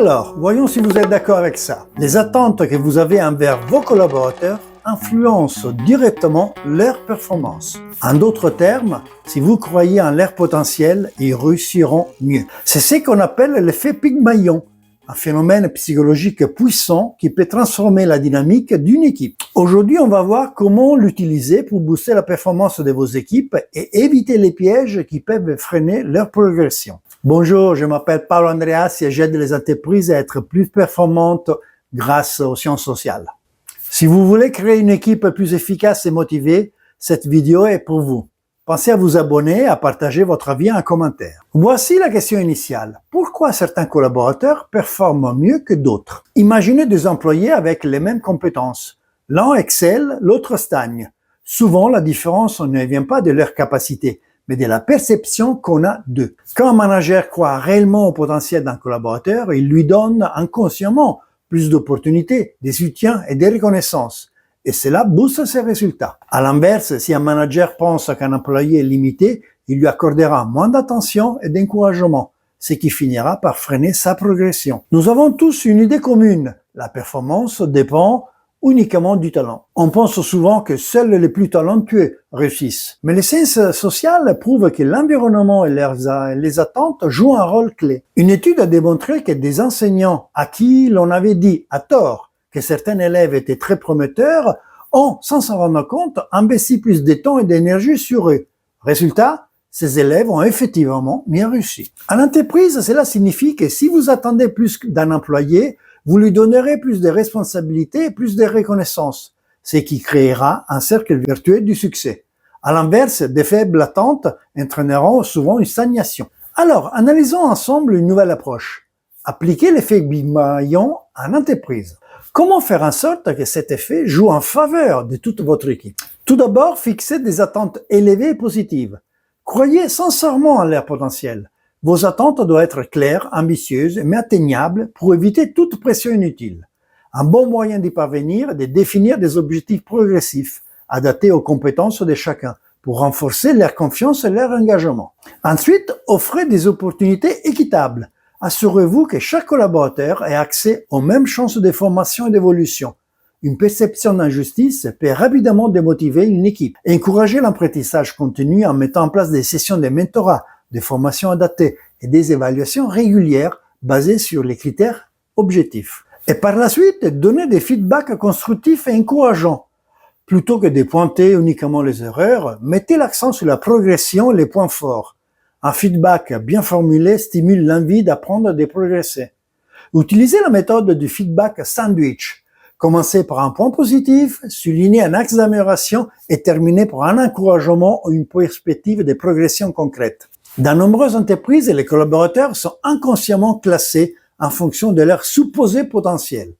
Alors, voyons si vous êtes d'accord avec ça. Les attentes que vous avez envers vos collaborateurs influencent directement leur performance. En d'autres termes, si vous croyez en leur potentiel, ils réussiront mieux. C'est ce qu'on appelle l'effet Pygmalion, un phénomène psychologique puissant qui peut transformer la dynamique d'une équipe. Aujourd'hui, on va voir comment l'utiliser pour booster la performance de vos équipes et éviter les pièges qui peuvent freiner leur progression. Bonjour, je m'appelle Paolo Andreas et j'aide les entreprises à être plus performantes grâce aux sciences sociales. Si vous voulez créer une équipe plus efficace et motivée, cette vidéo est pour vous. Pensez à vous abonner et à partager votre avis en commentaire. Voici la question initiale. Pourquoi certains collaborateurs performent mieux que d'autres? Imaginez deux employés avec les mêmes compétences. L'un excelle, l'autre stagne. Souvent, la différence ne vient pas de leur capacité, mais de la perception qu'on a d'eux. Quand un manager croit réellement au potentiel d'un collaborateur, il lui donne inconsciemment plus d'opportunités, des soutiens et des reconnaissances. Et cela booste ses résultats. À l'inverse, si un manager pense qu'un employé est limité, il lui accordera moins d'attention et d'encouragement, ce qui finira par freiner sa progression. Nous avons tous une idée commune. La performance dépend uniquement du talent. On pense souvent que seuls les plus talentueux réussissent. Mais les sciences sociales prouvent que l'environnement et les attentes jouent un rôle clé. Une étude a démontré que des enseignants à qui l'on avait dit à tort que certains élèves étaient très prometteurs ont, sans s'en rendre compte, investi plus de temps et d'énergie sur eux. Résultat, ces élèves ont effectivement mieux réussi. À l'entreprise, cela signifie que si vous attendez plus d'un employé, vous lui donnerez plus de responsabilités et plus de reconnaissance, ce qui créera un cercle vertueux du succès. À l'inverse, de faibles attentes entraîneront souvent une stagnation. Alors, analysons ensemble une nouvelle approche. Appliquez l'effet Pygmalion en entreprise. Comment faire en sorte que cet effet joue en faveur de toute votre équipe? Tout d'abord, fixez des attentes élevées et positives. Croyez sincèrement en leur potentiel. Vos attentes doivent être claires, ambitieuses, mais atteignables pour éviter toute pression inutile. Un bon moyen d'y parvenir est de définir des objectifs progressifs, adaptés aux compétences de chacun, pour renforcer leur confiance et leur engagement. Ensuite, offrez des opportunités équitables. Assurez-vous que chaque collaborateur ait accès aux mêmes chances de formation et d'évolution. Une perception d'injustice peut rapidement démotiver une équipe. Encouragez l'apprentissage continu en mettant en place des sessions de mentorat, des formations adaptées et des évaluations régulières basées sur les critères objectifs. Et par la suite, donnez des feedbacks constructifs et encourageants. Plutôt que de pointer uniquement les erreurs, mettez l'accent sur la progression et les points forts. Un feedback bien formulé stimule l'envie d'apprendre et de progresser. Utilisez la méthode du feedback sandwich. Commencez par un point positif, soulignez un axe d'amélioration et terminez par un encouragement ou une perspective de progression concrète. Dans nombreuses entreprises, les collaborateurs sont inconsciemment classés en fonction de leur supposé potentiel.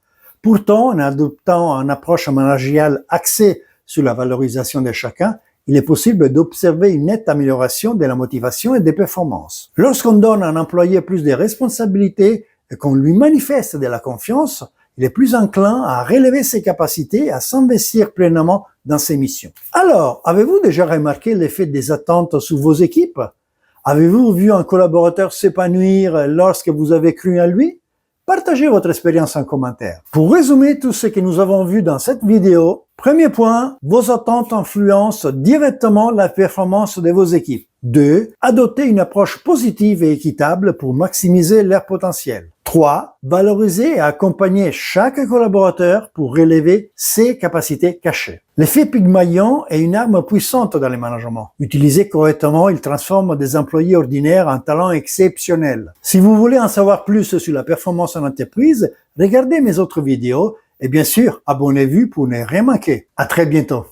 Pourtant, en adoptant une approche managériale axée sur la valorisation de chacun, il est possible d'observer une nette amélioration de la motivation et des performances. Lorsqu'on donne à un employé plus de responsabilités et qu'on lui manifeste de la confiance, il est plus enclin à relever ses capacités et à s'investir pleinement dans ses missions. Alors, avez-vous déjà remarqué l'effet des attentes sur vos équipes? Avez-vous vu un collaborateur s'épanouir lorsque vous avez cru en lui? Partagez votre expérience en commentaire. Pour résumer tout ce que nous avons vu dans cette vidéo, premier point, vos attentes influencent directement la performance de vos équipes. 2. Adoptez une approche positive et équitable pour maximiser leur potentiel. 3. Valorisez et accompagnez chaque collaborateur pour relever ses capacités cachées. L'effet Pygmalion est une arme puissante dans le management. Utilisé correctement, il transforme des employés ordinaires en talents exceptionnels. Si vous voulez en savoir plus sur la performance en entreprise, regardez mes autres vidéos et bien sûr, abonnez-vous pour ne rien manquer. À très bientôt.